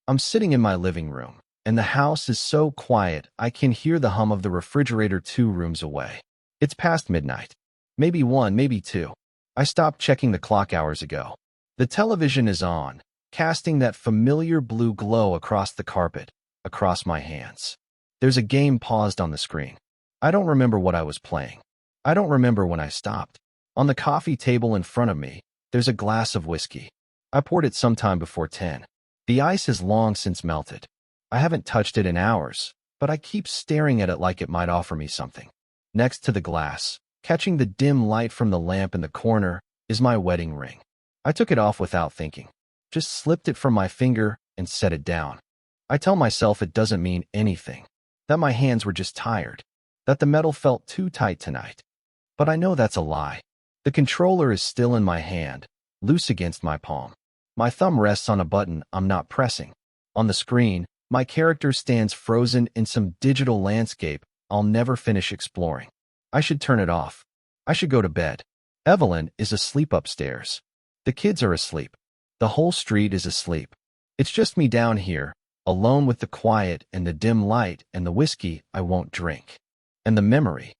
I'm sitting in my living room, and the house is so quiet I can hear the hum of the refrigerator 2 rooms away. It's past midnight. Maybe 1, maybe 2. I stopped checking the clock hours ago. The television is on, casting that familiar blue glow across the carpet, across my hands. There's a game paused on the screen. I don't remember what I was playing. I don't remember when I stopped. On the coffee table in front of me, there's a glass of whiskey. I poured it sometime before 10. The ice has long since melted. I haven't touched it in hours, but I keep staring at it like it might offer me something. Next to the glass, catching the dim light from the lamp in the corner, is my wedding ring. I took it off without thinking, just slipped it from my finger and set it down. I tell myself it doesn't mean anything, that my hands were just tired, that the metal felt too tight tonight. But I know that's a lie. The controller is still in my hand, loose against my palm. My thumb rests on a button I'm not pressing. On the screen, my character stands frozen in some digital landscape I'll never finish exploring. I should turn it off. I should go to bed. Evelyn is asleep upstairs. The kids are asleep. The whole street is asleep. It's just me down here, alone with the quiet and the dim light and the whiskey I won't drink. And the memory.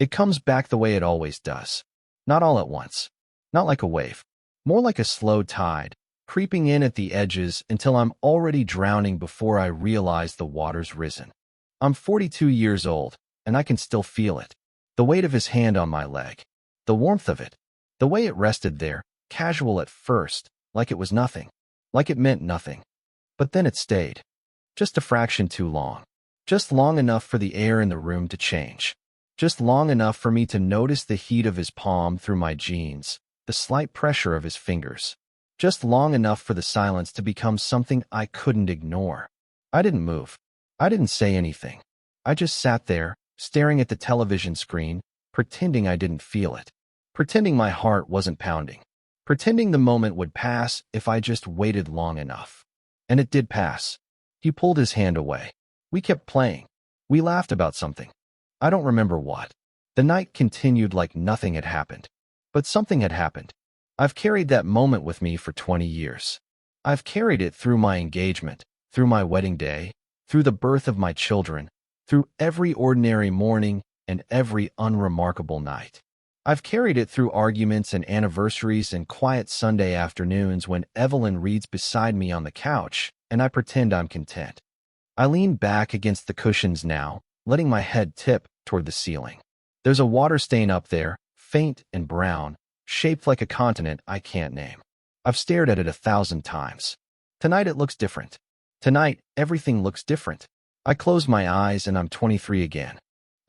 It comes back the way it always does. Not all at once. Not like a wave. More like a slow tide, creeping in at the edges until I'm already drowning before I realize the water's risen. I'm 42 years old, and I can still feel it. The weight of his hand on my leg. The warmth of it. The way it rested there, casual at first, like it was nothing. Like it meant nothing. But then it stayed. Just a fraction too long. Just long enough for the air in the room to change. Just long enough for me to notice the heat of his palm through my jeans, the slight pressure of his fingers. Just long enough for the silence to become something I couldn't ignore. I didn't move. I didn't say anything. I just sat there, staring at the television screen, pretending I didn't feel it. Pretending my heart wasn't pounding. Pretending the moment would pass if I just waited long enough. And it did pass. He pulled his hand away. We kept playing. We laughed about something. I don't remember what. The night continued like nothing had happened. But something had happened. I've carried that moment with me for 20 years. I've carried it through my engagement, through my wedding day, through the birth of my children, through every ordinary morning and every unremarkable night. I've carried it through arguments and anniversaries and quiet Sunday afternoons when Evelyn reads beside me on the couch and I pretend I'm content. I lean back against the cushions now, letting my head tip toward the ceiling. There's a water stain up there, faint and brown, shaped like a continent I can't name. I've stared at it 1,000 times. Tonight it looks different. Tonight, everything looks different. I close my eyes and I'm 23 again.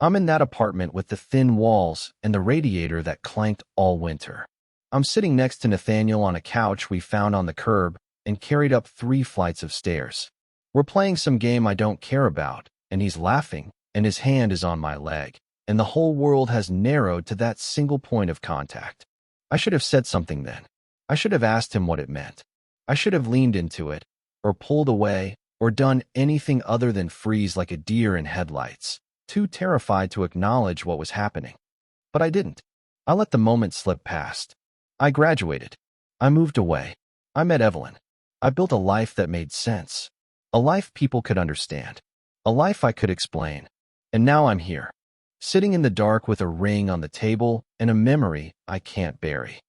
I'm in that apartment with the thin walls and the radiator that clanked all winter. I'm sitting next to Nathaniel on a couch we found on the curb and carried up 3 flights of stairs. We're playing some game I don't care about, and he's laughing, and his hand is on my leg, and the whole world has narrowed to that single point of contact. I should have said something then. I should have asked him what it meant. I should have leaned into it, or pulled away, or done anything other than freeze like a deer in headlights, too terrified to acknowledge what was happening. But I didn't. I let the moment slip past. I graduated. I moved away. I met Evelyn. I built a life that made sense. A life people could understand. A life I could explain. And now I'm here, sitting in the dark with a ring on the table and a memory I can't bury.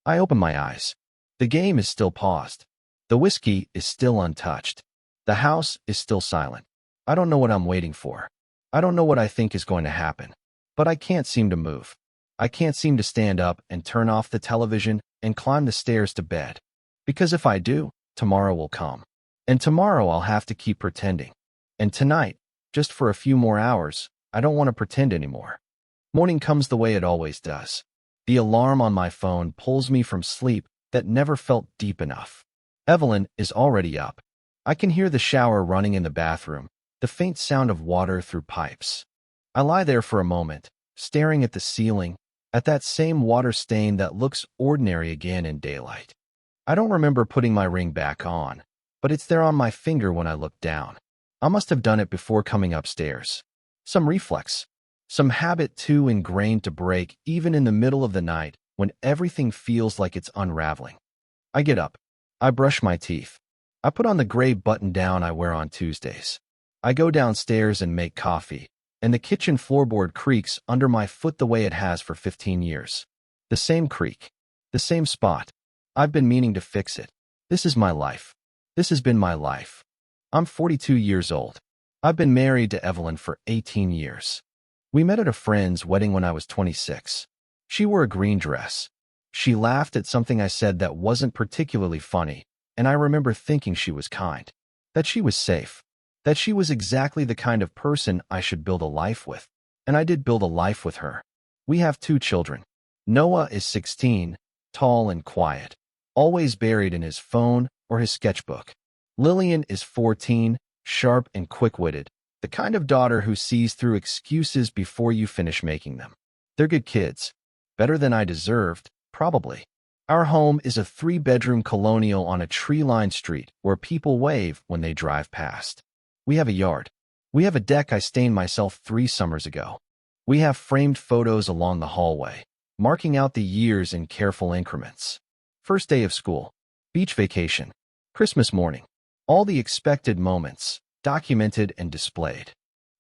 I open my eyes. The game is still paused. The whiskey is still untouched. The house is still silent. I don't know what I'm waiting for. I don't know what I think is going to happen. But I can't seem to move. I can't seem to stand up and turn off the television and climb the stairs to bed. Because if I do, tomorrow will come. And tomorrow I'll have to keep pretending. And tonight, just for a few more hours, I don't want to pretend anymore. Morning comes the way it always does. The alarm on my phone pulls me from sleep that never felt deep enough. Evelyn is already up. I can hear the shower running in the bathroom, the faint sound of water through pipes. I lie there for a moment, staring at the ceiling, at that same water stain that looks ordinary again in daylight. I don't remember putting my ring back on, but it's there on my finger when I look down. I must have done it before coming upstairs. Some reflex. Some habit too ingrained to break even in the middle of the night when everything feels like it's unraveling. I get up. I brush my teeth. I put on the gray button-down I wear on Tuesdays. I go downstairs and make coffee, and the kitchen floorboard creaks under my foot the way it has for 15 years. The same creak. The same spot. I've been meaning to fix it. This is my life. This has been my life. I'm 42 years old. I've been married to Evelyn for 18 years. We met at a friend's wedding when I was 26. She wore a green dress. She laughed at something I said that wasn't particularly funny, and I remember thinking she was kind, that she was safe, that she was exactly the kind of person I should build a life with. And I did build a life with her. We have 2 children. Noah is 16, tall and quiet, always buried in his phone or his sketchbook. Lillian is 14, sharp and quick-witted, the kind of daughter who sees through excuses before you finish making them. They're good kids. Better than I deserved, probably. Our home is a 3-bedroom colonial on a tree-lined street where people wave when they drive past. We have a yard. We have a deck I stained myself 3 summers ago. We have framed photos along the hallway, marking out the years in careful increments. First day of school, beach vacation, Christmas morning, all the expected moments, documented and displayed.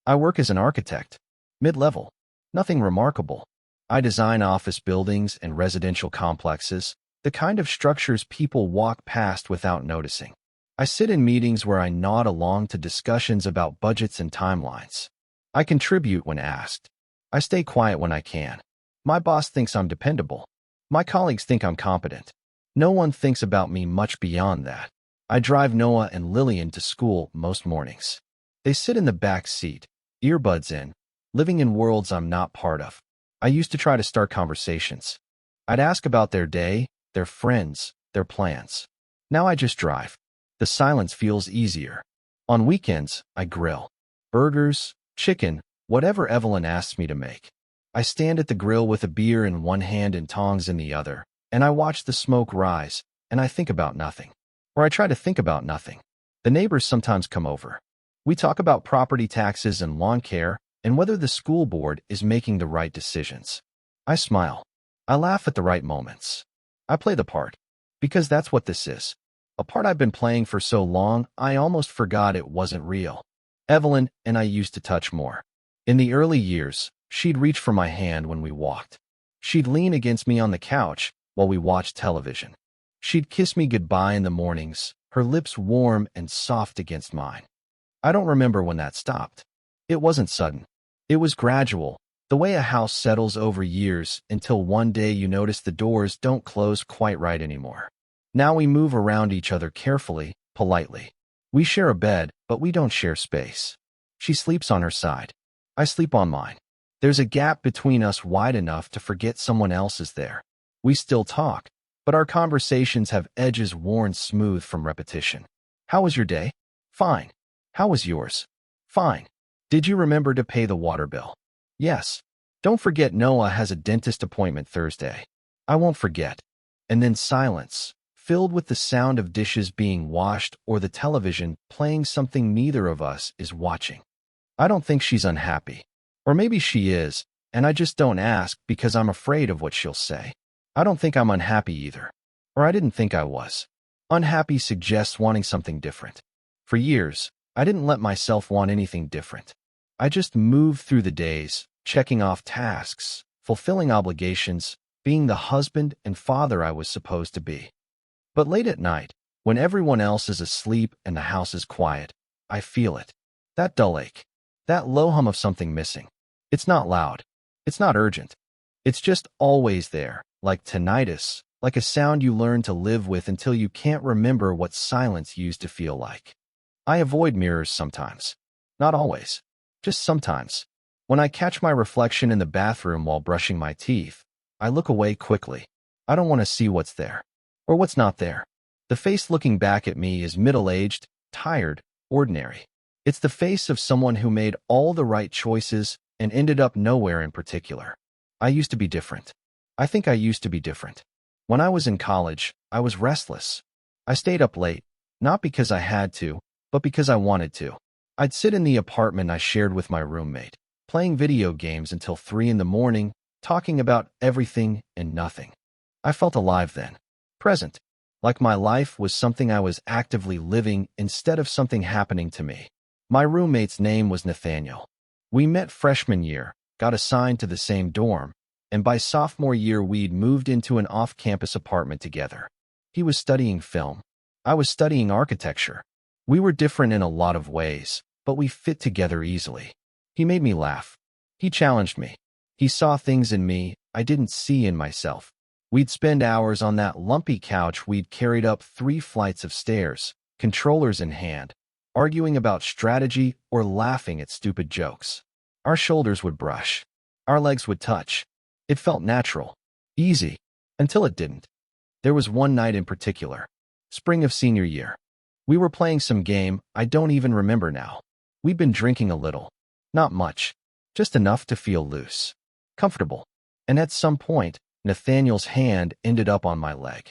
I work as an architect, mid-level, nothing remarkable. I design office buildings and residential complexes, the kind of structures people walk past without noticing. I sit in meetings where I nod along to discussions about budgets and timelines. I contribute when asked. I stay quiet when I can. My boss thinks I'm dependable. My colleagues think I'm competent. No one thinks about me much beyond that. I drive Noah and Lillian to school most mornings. They sit in the back seat, earbuds in, living in worlds I'm not part of. I used to try to start conversations. I'd ask about their day, their friends, their plans. Now I just drive. The silence feels easier. On weekends, I grill. Burgers, chicken, whatever Evelyn asks me to make. I stand at the grill with a beer in one hand and tongs in the other, and I watch the smoke rise, and I think about nothing. Or I try to think about nothing. The neighbors sometimes come over. We talk about property taxes and lawn care, and whether the school board is making the right decisions. I smile. I laugh at the right moments. I play the part. Because that's what this is. A part I've been playing for so long, I almost forgot it wasn't real. Evelyn and I used to touch more. In the early years, she'd reach for my hand when we walked. She'd lean against me on the couch while we watched television. She'd kiss me goodbye in the mornings, her lips warm and soft against mine. I don't remember when that stopped. It wasn't sudden. It was gradual, the way a house settles over years until one day you notice the doors don't close quite right anymore. Now we move around each other carefully, politely. We share a bed, but we don't share space. She sleeps on her side. I sleep on mine. There's a gap between us wide enough to forget someone else is there. We still talk, but our conversations have edges worn smooth from repetition. How was your day? Fine. How was yours? Fine. Did you remember to pay the water bill? Yes. Don't forget Noah has a dentist appointment Thursday. I won't forget. And then silence, filled with the sound of dishes being washed or the television playing something neither of us is watching. I don't think she's unhappy. Or maybe she is, and I just don't ask because I'm afraid of what she'll say. I don't think I'm unhappy either. Or I didn't think I was. Unhappy suggests wanting something different. For years, I didn't let myself want anything different. I just moved through the days, checking off tasks, fulfilling obligations, being the husband and father I was supposed to be. But late at night, when everyone else is asleep and the house is quiet, I feel it. That dull ache. That low hum of something missing. It's not loud. It's not urgent. It's just always there, like tinnitus, like a sound you learn to live with until you can't remember what silence used to feel like. I avoid mirrors sometimes. Not always. Just sometimes. When I catch my reflection in the bathroom while brushing my teeth, I look away quickly. I don't want to see what's there. Or what's not there. The face looking back at me is middle-aged, tired, ordinary. It's the face of someone who made all the right choices and ended up nowhere in particular. I used to be different. I think I used to be different. When I was in college, I was restless. I stayed up late, not because I had to, but because I wanted to. I'd sit in the apartment I shared with my roommate, playing video games until 3 in the morning, talking about everything and nothing. I felt alive then. Present. like my life was something I was actively living instead of something happening to me. My roommate's name was Nathaniel. We met freshman year, got assigned to the same dorm, and by sophomore year we'd moved into an off-campus apartment together. He was studying film. I was studying architecture. We were different in a lot of ways, but we fit together easily. He made me laugh. He challenged me. He saw things in me I didn't see in myself. We'd spend hours on that lumpy couch we'd carried up 3 flights of stairs, controllers in hand, arguing about strategy or laughing at stupid jokes. Our shoulders would brush. Our legs would touch. It felt natural, easy, until it didn't. There was one night in particular, spring of senior year. We were playing some game I don't even remember now. We'd been drinking a little. Not much, just enough to feel loose, comfortable. And at some point, Nathaniel's hand ended up on my leg.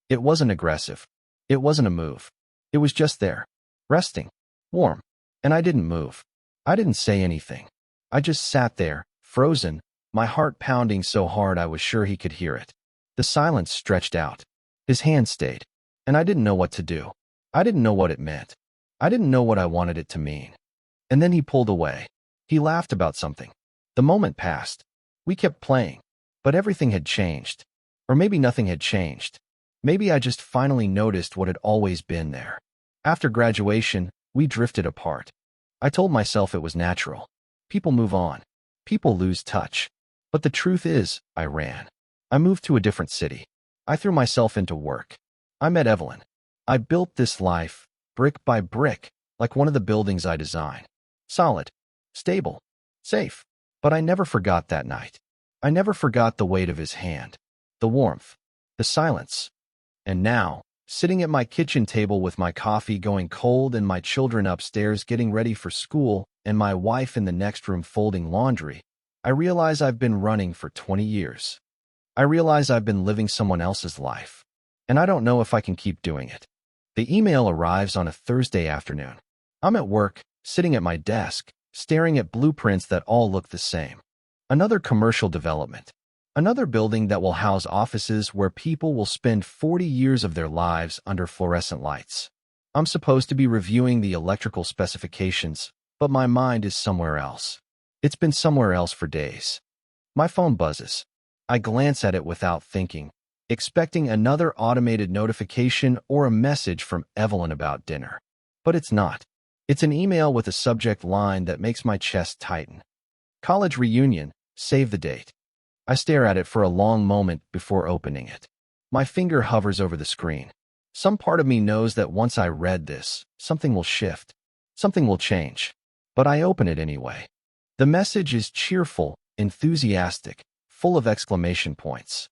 It wasn't aggressive. It wasn't a move. It was just there, resting, warm. And I didn't move. I didn't say anything. I just sat there, frozen, my heart pounding so hard I was sure he could hear it. The silence stretched out. His hand stayed. And I didn't know what to do. I didn't know what it meant. I didn't know what I wanted it to mean. And then he pulled away. He laughed about something. The moment passed. We kept playing. But everything had changed. Or maybe nothing had changed. Maybe I just finally noticed what had always been there. After graduation, we drifted apart. I told myself it was natural. People move on. People lose touch. But the truth is, I ran. I moved to a different city. I threw myself into work. I met Evelyn. I built this life, brick by brick, like one of the buildings I designed. Solid, stable, safe. But I never forgot that night. I never forgot the weight of his hand, the warmth, the silence. And now, sitting at my kitchen table with my coffee going cold and my children upstairs getting ready for school and my wife in the next room folding laundry, I realize I've been running for 20 years. I realize I've been living someone else's life. And I don't know if I can keep doing it. The email arrives on a Thursday afternoon. I'm at work, sitting at my desk, staring at blueprints that all look the same. Another commercial development. Another building that will house offices where people will spend 40 years of their lives under fluorescent lights. I'm supposed to be reviewing the electrical specifications, but my mind is somewhere else. It's been somewhere else for days. My phone buzzes. I glance at it without thinking, expecting another automated notification or a message from Evelyn about dinner. But it's not. It's an email with a subject line that makes my chest tighten. College reunion, save the date. I stare at it for a long moment before opening it. My finger hovers over the screen. Some part of me knows that once I read this, something will shift. Something will change. But I open it anyway. The message is cheerful, enthusiastic, full of exclamation points.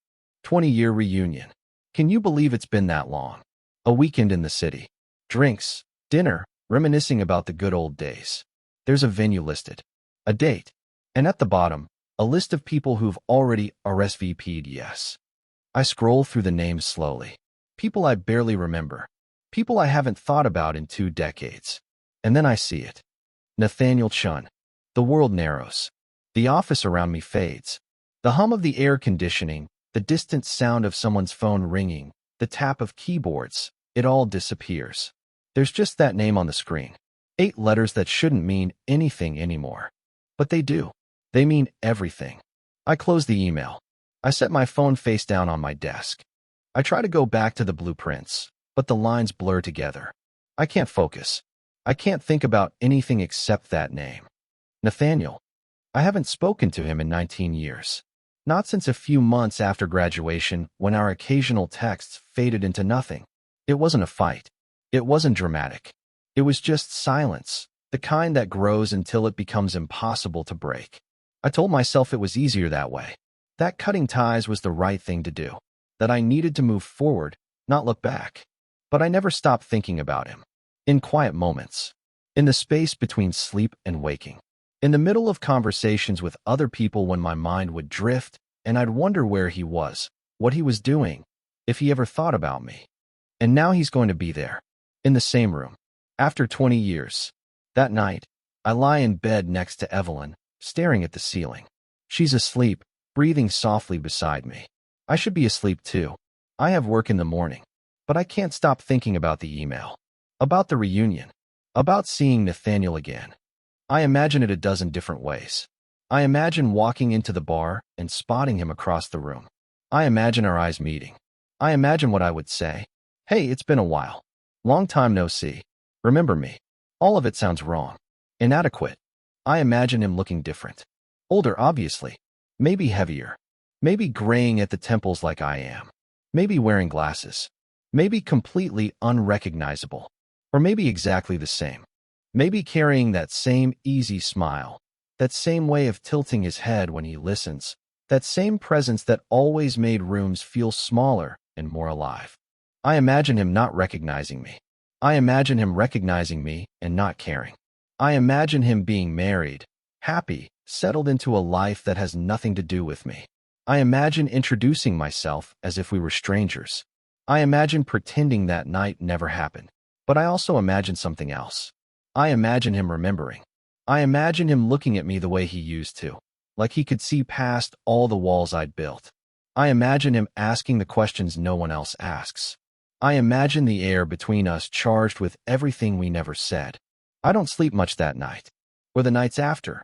20-year reunion. Can you believe it's been that long? A weekend in the city. Drinks, dinner, reminiscing about the good old days. There's a venue listed. A date. And at the bottom, a list of people who've already RSVP'd yes. I scroll through the names slowly. People I barely remember. People I haven't thought about in 2 decades. And then I see it. Nathaniel Chun. The world narrows. The office around me fades. The hum of the air conditioning, the distant sound of someone's phone ringing, the tap of keyboards, it all disappears. There's just that name on the screen. 8 letters that shouldn't mean anything anymore. But they do. They mean everything. I close the email. I set my phone face down on my desk. I try to go back to the blueprints, but the lines blur together. I can't focus. I can't think about anything except that name. Nathaniel. I haven't spoken to him in 19 years. Not since a few months after graduation when our occasional texts faded into nothing. It wasn't a fight. It wasn't dramatic. It was just silence, the kind that grows until it becomes impossible to break. I told myself it was easier that way. That cutting ties was the right thing to do. That I needed to move forward, not look back. But I never stopped thinking about him. In quiet moments. In the space between sleep and waking. In the middle of conversations with other people when my mind would drift, and I'd wonder where he was, what he was doing, if he ever thought about me. And now he's going to be there. In the same room. After 20 years. That night, I lie in bed next to Evelyn, staring at the ceiling. She's asleep, breathing softly beside me. I should be asleep too. I have work in the morning. But I can't stop thinking about the email, about the reunion, about seeing Nathaniel again. I imagine it a dozen different ways. I imagine walking into the bar and spotting him across the room. I imagine our eyes meeting. I imagine what I would say. Hey, it's been a while. Long time no see. Remember me? All of it sounds wrong. Inadequate. I imagine him looking different. Older, obviously. Maybe heavier. Maybe graying at the temples like I am. Maybe wearing glasses. Maybe completely unrecognizable. Or maybe exactly the same. Maybe carrying that same easy smile, that same way of tilting his head when he listens, that same presence that always made rooms feel smaller and more alive. I imagine him not recognizing me. I imagine him recognizing me and not caring. I imagine him being married, happy, settled into a life that has nothing to do with me. I imagine introducing myself as if we were strangers. I imagine pretending that night never happened. But I also imagine something else. I imagine him remembering. I imagine him looking at me the way he used to, like he could see past all the walls I'd built. I imagine him asking the questions no one else asks. I imagine the air between us charged with everything we never said. I don't sleep much that night, or the nights after.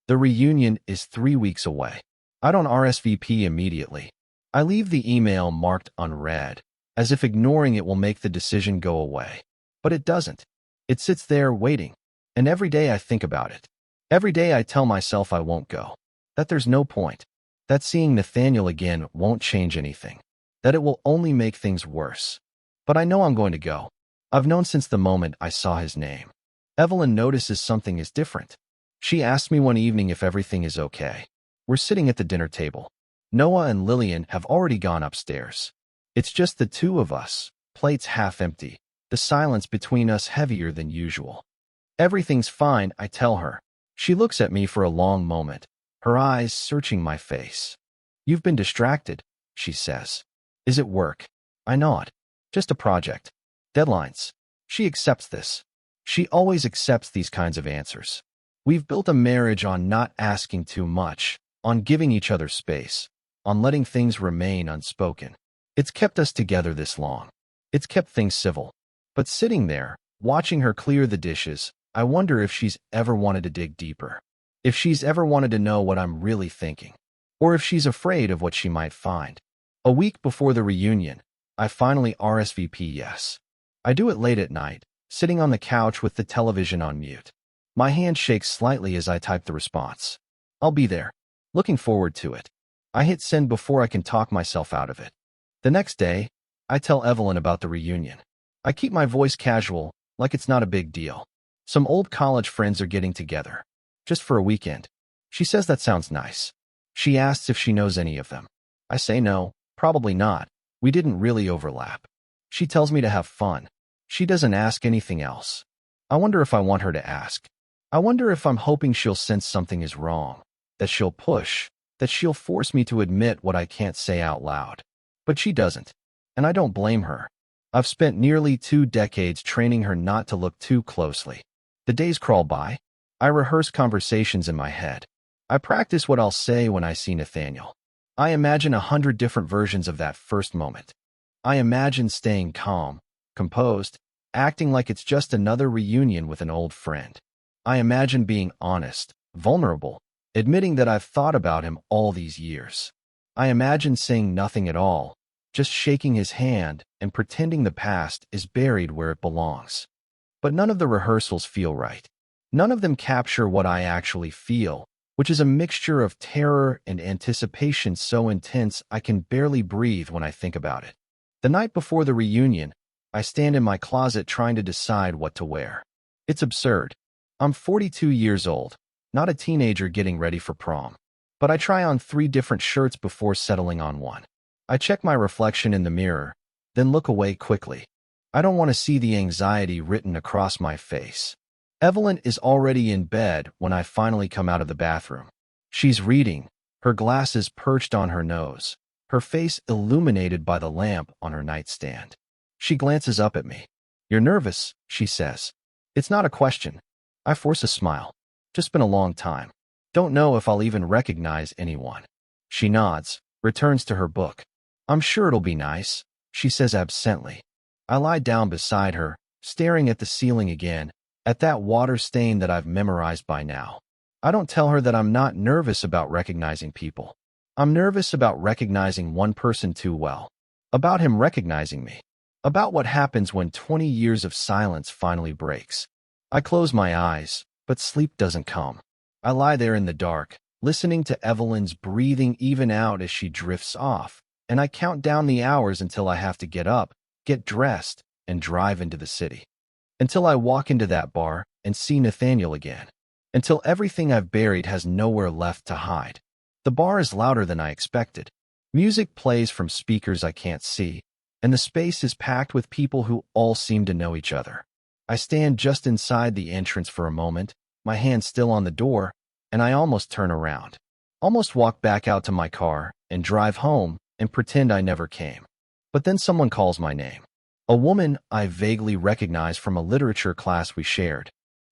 The reunion is 3 weeks away. I don't RSVP immediately. I leave the email marked unread, as if ignoring it will make the decision go away. But it doesn't. It sits there waiting. And every day I think about it. Every day I tell myself I won't go. That there's no point. That seeing Nathaniel again won't change anything. That it will only make things worse. But I know I'm going to go. I've known since the moment I saw his name. Evelyn notices something is different. She asks me one evening if everything is okay. We're sitting at the dinner table. Noah and Lillian have already gone upstairs. It's just the two of us, plates half empty, the silence between us heavier than usual. Everything's fine, I tell her. She looks at me for a long moment, her eyes searching my face. You've been distracted, she says. Is it work? I nod. Just a project. Deadlines. She accepts this. She always accepts these kinds of answers. We've built a marriage on not asking too much, on giving each other space, on letting things remain unspoken. It's kept us together this long. It's kept things civil. But sitting there, watching her clear the dishes, I wonder if she's ever wanted to dig deeper. If she's ever wanted to know what I'm really thinking. Or if she's afraid of what she might find. A week before the reunion, I finally RSVP yes. I do it late at night, sitting on the couch with the television on mute. My hand shakes slightly as I type the response. I'll be there. Looking forward to it. I hit send before I can talk myself out of it. The next day, I tell Evelyn about the reunion. I keep my voice casual, like it's not a big deal. Some old college friends are getting together. Just for a weekend. She says that sounds nice. She asks if she knows any of them. I say no, probably not. We didn't really overlap. She tells me to have fun. She doesn't ask anything else. I wonder if I want her to ask. I wonder if I'm hoping she'll sense something is wrong, that she'll push, that she'll force me to admit what I can't say out loud. But she doesn't, and I don't blame her. I've spent nearly 2 decades training her not to look too closely. The days crawl by. I rehearse conversations in my head. I practice what I'll say when I see Nathaniel. I imagine 100 different versions of that first moment. I imagine staying calm, composed, acting like it's just another reunion with an old friend. I imagine being honest, vulnerable, admitting that I've thought about him all these years. I imagine saying nothing at all, just shaking his hand and pretending the past is buried where it belongs. But none of the rehearsals feel right. None of them capture what I actually feel, which is a mixture of terror and anticipation so intense I can barely breathe when I think about it. The night before the reunion, I stand in my closet trying to decide what to wear. It's absurd. I'm 42 years old, not a teenager getting ready for prom. But I try on 3 different shirts before settling on one. I check my reflection in the mirror, then look away quickly. I don't want to see the anxiety written across my face. Evelyn is already in bed when I finally come out of the bathroom. She's reading, her glasses perched on her nose, her face illuminated by the lamp on her nightstand. She glances up at me. You're nervous, she says. It's not a question. I force a smile. Just been a long time. Don't know if I'll even recognize anyone. She nods, returns to her book. I'm sure it'll be nice, she says absently. I lie down beside her, staring at the ceiling again, at that water stain that I've memorized by now. I don't tell her that I'm not nervous about recognizing people. I'm nervous about recognizing one person too well. About him recognizing me. About what happens when 20 years of silence finally breaks. I close my eyes, but sleep doesn't come. I lie there in the dark, listening to Evelyn's breathing even out as she drifts off, and I count down the hours until I have to get up, get dressed, and drive into the city. Until I walk into that bar and see Nathaniel again. Until everything I've buried has nowhere left to hide. The bar is louder than I expected. Music plays from speakers I can't see, and the space is packed with people who all seem to know each other. I stand just inside the entrance for a moment, my hand still on the door, and I almost turn around. Almost walk back out to my car and drive home and pretend I never came. But then someone calls my name. A woman I vaguely recognize from a literature class we shared.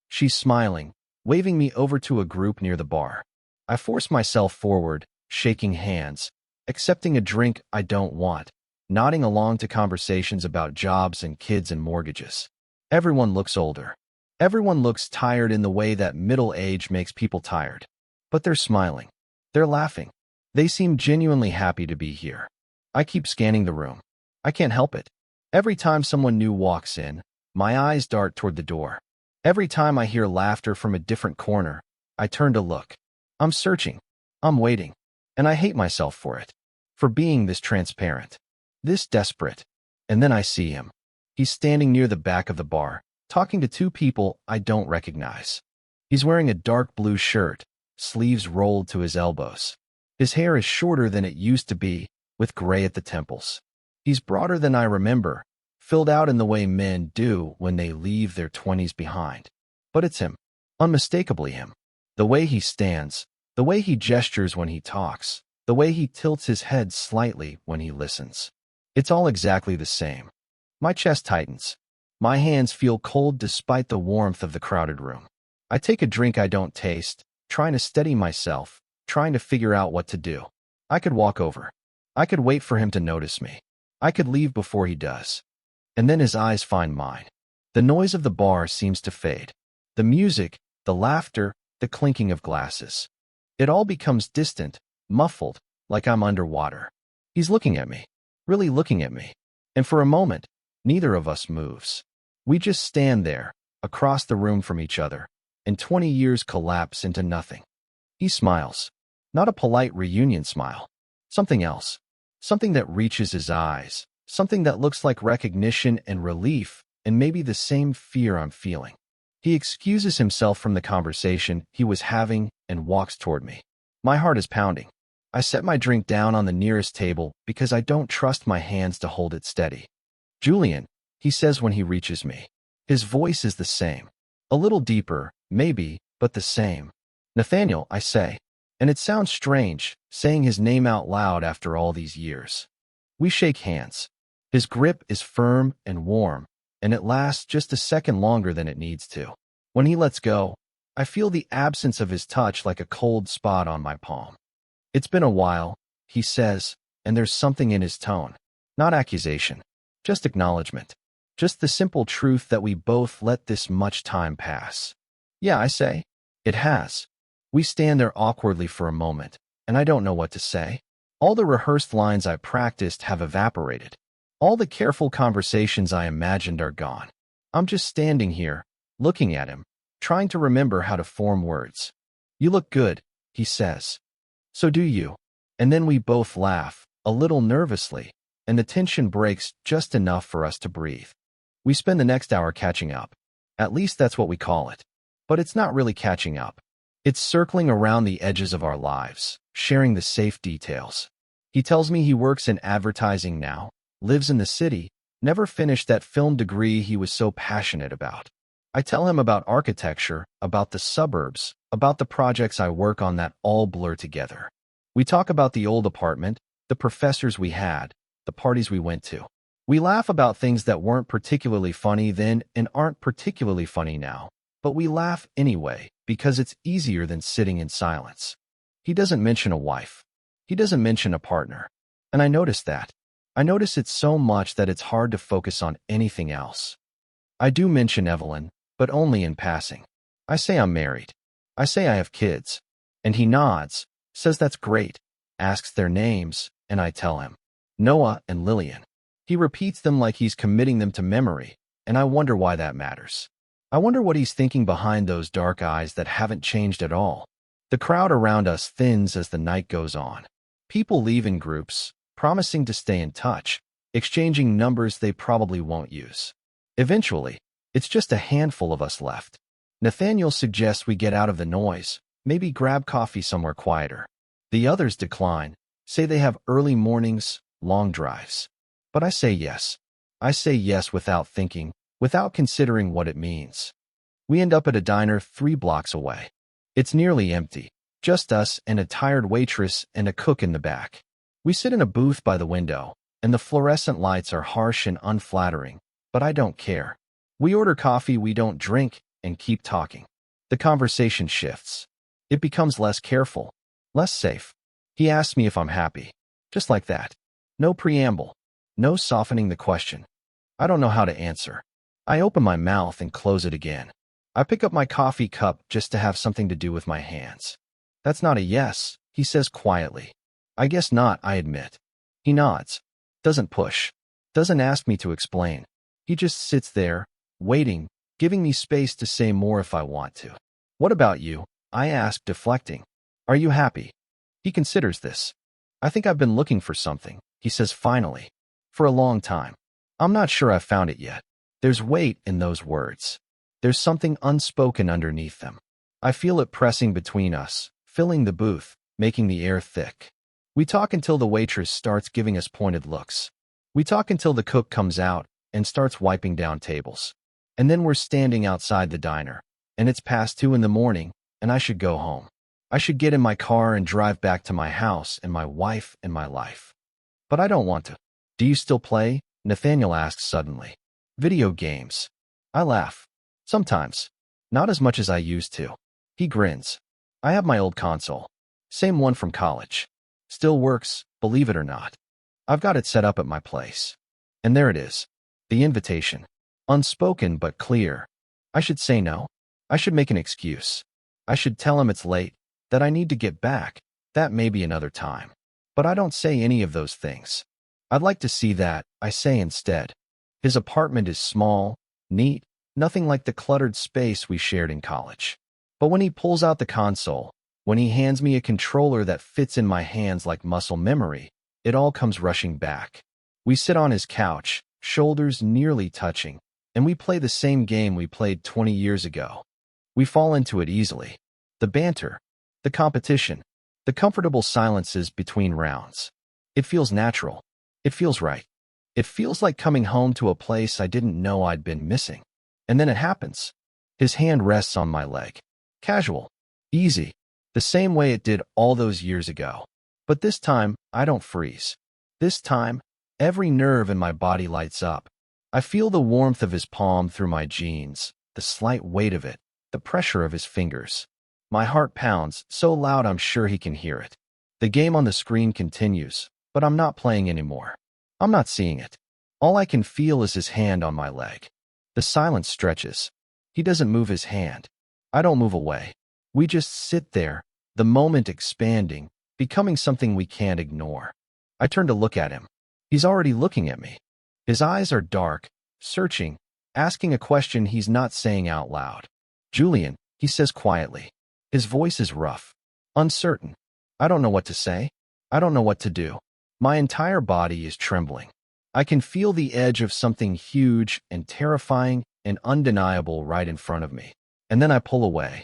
She's smiling, waving me over to a group near the bar. I force myself forward, shaking hands, accepting a drink I don't want, nodding along to conversations about jobs and kids and mortgages. Everyone looks older. Everyone looks tired in the way that middle age makes people tired. But they're smiling. They're laughing. They seem genuinely happy to be here. I keep scanning the room. I can't help it. Every time someone new walks in, my eyes dart toward the door. Every time I hear laughter from a different corner, I turn to look. I'm searching. I'm waiting. And I hate myself for it. For being this transparent. This desperate. And then I see him. He's standing near the back of the bar, talking to two people I don't recognize. He's wearing a dark blue shirt, sleeves rolled to his elbows. His hair is shorter than it used to be, with gray at the temples. He's broader than I remember, filled out in the way men do when they leave their 20s behind. But it's him. Unmistakably him. The way he stands, the way he gestures when he talks, the way he tilts his head slightly when he listens. It's all exactly the same. My chest tightens. My hands feel cold despite the warmth of the crowded room. I take a drink I don't taste, trying to steady myself, trying to figure out what to do. I could walk over. I could wait for him to notice me. I could leave before he does. And then his eyes find mine. The noise of the bar seems to fade. The music, the laughter, the clinking of glasses. It all becomes distant, muffled, like I'm underwater. He's looking at me, really looking at me. And for a moment, neither of us moves. We just stand there, across the room from each other, and 20 years collapse into nothing. He smiles. Not a polite reunion smile. Something else. Something that reaches his eyes. Something that looks like recognition and relief, and maybe the same fear I'm feeling. He excuses himself from the conversation he was having and walks toward me. My heart is pounding. I set my drink down on the nearest table because I don't trust my hands to hold it steady. Julian, he says when he reaches me. His voice is the same. A little deeper, maybe, but the same. Nathaniel, I say. And it sounds strange, saying his name out loud after all these years. We shake hands. His grip is firm and warm, and it lasts just a second longer than it needs to. When he lets go, I feel the absence of his touch like a cold spot on my palm. It's been a while, he says, and there's something in his tone. Not accusation, just acknowledgement. Just the simple truth that we both let this much time pass. Yeah, I say. It has. We stand there awkwardly for a moment, and I don't know what to say. All the rehearsed lines I practiced have evaporated. All the careful conversations I imagined are gone. I'm just standing here, looking at him, trying to remember how to form words. You look good, he says. So do you. And then we both laugh, a little nervously, and the tension breaks just enough for us to breathe. We spend the next hour catching up. At least that's what we call it. But it's not really catching up. It's circling around the edges of our lives, sharing the safe details. He tells me he works in advertising now, lives in the city, never finished that film degree he was so passionate about. I tell him about architecture, about the suburbs, about the projects I work on that all blur together. We talk about the old apartment, the professors we had, the parties we went to. We laugh about things that weren't particularly funny then and aren't particularly funny now, but we laugh anyway because it's easier than sitting in silence. He doesn't mention a wife. He doesn't mention a partner. And I notice that. I notice it so much that it's hard to focus on anything else. I do mention Evelyn, but only in passing. I say I'm married. I say I have kids. And he nods, says that's great, asks their names, and I tell him. Noah and Lillian. He repeats them like he's committing them to memory, and I wonder why that matters. I wonder what he's thinking behind those dark eyes that haven't changed at all. The crowd around us thins as the night goes on. People leave in groups, promising to stay in touch, exchanging numbers they probably won't use. Eventually, it's just a handful of us left. Nathaniel suggests we get out of the noise, maybe grab coffee somewhere quieter. The others decline, say they have early mornings, long drives. But I say yes. I say yes without thinking, without considering what it means. We end up at a diner 3 blocks away. It's nearly empty, just us and a tired waitress and a cook in the back. We sit in a booth by the window, and the fluorescent lights are harsh and unflattering, but I don't care. We order coffee we don't drink and keep talking. The conversation shifts. It becomes less careful, less safe. He asks me if I'm happy. Just like that. No preamble. No softening the question. I don't know how to answer. I open my mouth and close it again. I pick up my coffee cup just to have something to do with my hands. That's not a yes, he says quietly. I guess not, I admit. He nods. Doesn't push. Doesn't ask me to explain. He just sits there, waiting, giving me space to say more if I want to. What about you? I ask, deflecting. Are you happy? He considers this. I think I've been looking for something, he says finally. For a long time. I'm not sure I've found it yet. There's weight in those words. There's something unspoken underneath them. I feel it pressing between us, filling the booth, making the air thick. We talk until the waitress starts giving us pointed looks. We talk until the cook comes out and starts wiping down tables. And then we're standing outside the diner, and it's past 2 in the morning, and I should go home. I should get in my car and drive back to my house and my wife and my life. But I don't want to. Do you still play? Nathaniel asks suddenly. Video games. I laugh. Sometimes. Not as much as I used to. He grins. I have my old console. Same one from college. Still works, believe it or not. I've got it set up at my place. And there it is. The invitation. Unspoken but clear. I should say no. I should make an excuse. I should tell him it's late, that I need to get back, that maybe another time. But I don't say any of those things. I'd like to see that, I say instead. His apartment is small, neat, nothing like the cluttered space we shared in college. But when he pulls out the console, when he hands me a controller that fits in my hands like muscle memory, it all comes rushing back. We sit on his couch, shoulders nearly touching, and we play the same game we played 20 years ago. We fall into it easily. The banter, the competition, the comfortable silences between rounds. It feels natural. It feels right. It feels like coming home to a place I didn't know I'd been missing. And then it happens. His hand rests on my leg. Casual. Easy. The same way it did all those years ago. But this time, I don't freeze. This time, every nerve in my body lights up. I feel the warmth of his palm through my jeans, the slight weight of it, the pressure of his fingers. My heart pounds so loud I'm sure he can hear it. The game on the screen continues, but I'm not playing anymore. I'm not seeing it. All I can feel is his hand on my leg. The silence stretches. He doesn't move his hand. I don't move away. We just sit there, the moment expanding, becoming something we can't ignore. I turn to look at him. He's already looking at me. His eyes are dark, searching, asking a question he's not saying out loud. Julian, he says quietly. His voice is rough, uncertain. I don't know what to say. I don't know what to do. My entire body is trembling. I can feel the edge of something huge and terrifying and undeniable right in front of me. And then I pull away.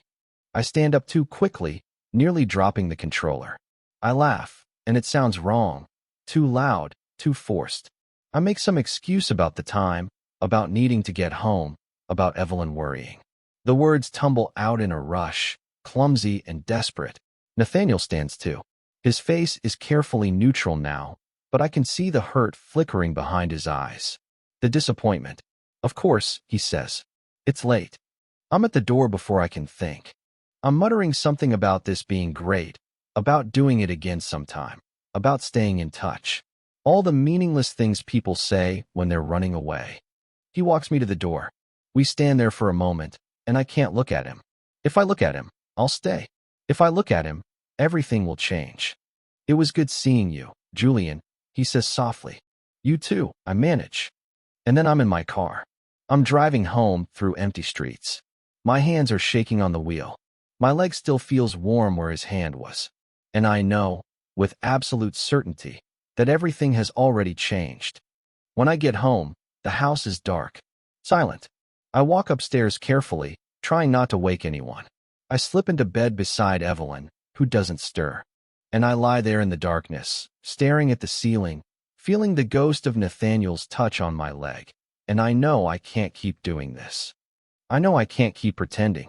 I stand up too quickly, nearly dropping the controller. I laugh, and it sounds wrong. Too loud, too forced. I make some excuse about the time, about needing to get home, about Evelyn worrying. The words tumble out in a rush, clumsy and desperate. Nathaniel stands too. His face is carefully neutral now, but I can see the hurt flickering behind his eyes. The disappointment. Of course, he says. It's late. I'm at the door before I can think. I'm muttering something about this being great, about doing it again sometime, about staying in touch. All the meaningless things people say when they're running away. He walks me to the door. We stand there for a moment, and I can't look at him. If I look at him, I'll stay. If I look at him, everything will change. It was good seeing you, Julian, he says softly. You too, I manage. And then I'm in my car. I'm driving home through empty streets. My hands are shaking on the wheel. My leg still feels warm where his hand was. And I know, with absolute certainty, that everything has already changed. When I get home, the house is dark, silent. I walk upstairs carefully, trying not to wake anyone. I slip into bed beside Evelyn, who doesn't stir. And I lie there in the darkness, staring at the ceiling, feeling the ghost of Nathaniel's touch on my leg. And I know I can't keep doing this. I know I can't keep pretending.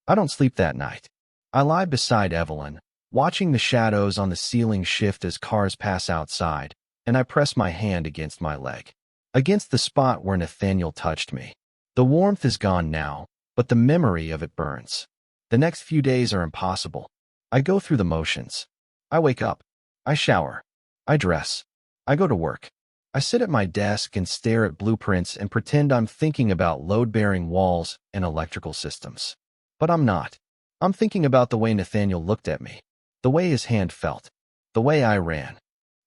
I don't sleep that night. I lie beside Evelyn, watching the shadows on the ceiling shift as cars pass outside, and I press my hand against my leg, against the spot where Nathaniel touched me. The warmth is gone now, but the memory of it burns. The next few days are impossible. I go through the motions. I wake up. I shower. I dress. I go to work. I sit at my desk and stare at blueprints and pretend I'm thinking about load-bearing walls and electrical systems. But I'm not. I'm thinking about the way Nathaniel looked at me, the way his hand felt, the way I ran.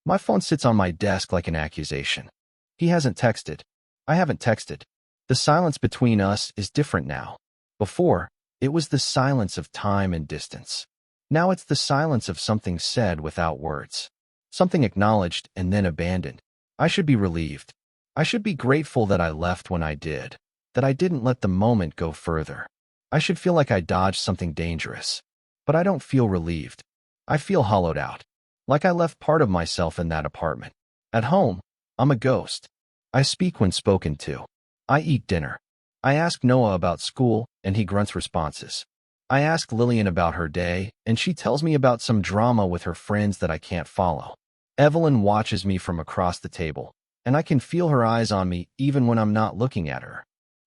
My phone sits on my desk like an accusation. He hasn't texted. I haven't texted. The silence between us is different now. Before, it was the silence of time and distance. Now it's the silence of something said without words, something acknowledged and then abandoned. I should be relieved. I should be grateful that I left when I did, that I didn't let the moment go further. I should feel like I dodged something dangerous. But I don't feel relieved. I feel hollowed out, like I left part of myself in that apartment. At home, I'm a ghost. I speak when spoken to. I eat dinner. I ask Noah about school, and he grunts responses. I ask Lillian about her day, and she tells me about some drama with her friends that I can't follow. Evelyn watches me from across the table, and I can feel her eyes on me even when I'm not looking at her.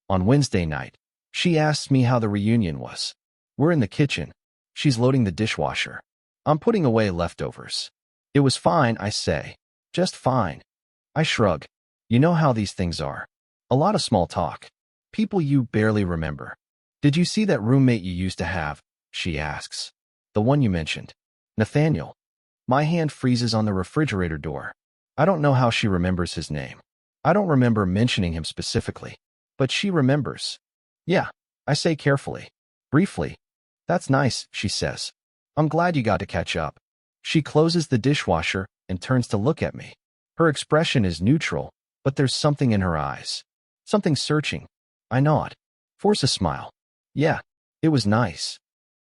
On Wednesday night, she asks me how the reunion was. We're in the kitchen. She's loading the dishwasher. I'm putting away leftovers. It was fine, I say. Just fine. I shrug. You know how these things are. A lot of small talk. People you barely remember. Did you see that roommate you used to have? She asks. The one you mentioned. Nathaniel. My hand freezes on the refrigerator door. I don't know how she remembers his name. I don't remember mentioning him specifically. But she remembers. Yeah, I say carefully. Briefly. That's nice, she says. I'm glad you got to catch up. She closes the dishwasher and turns to look at me. Her expression is neutral, but there's something in her eyes. Something searching. I nod. Force a smile. Yeah, it was nice.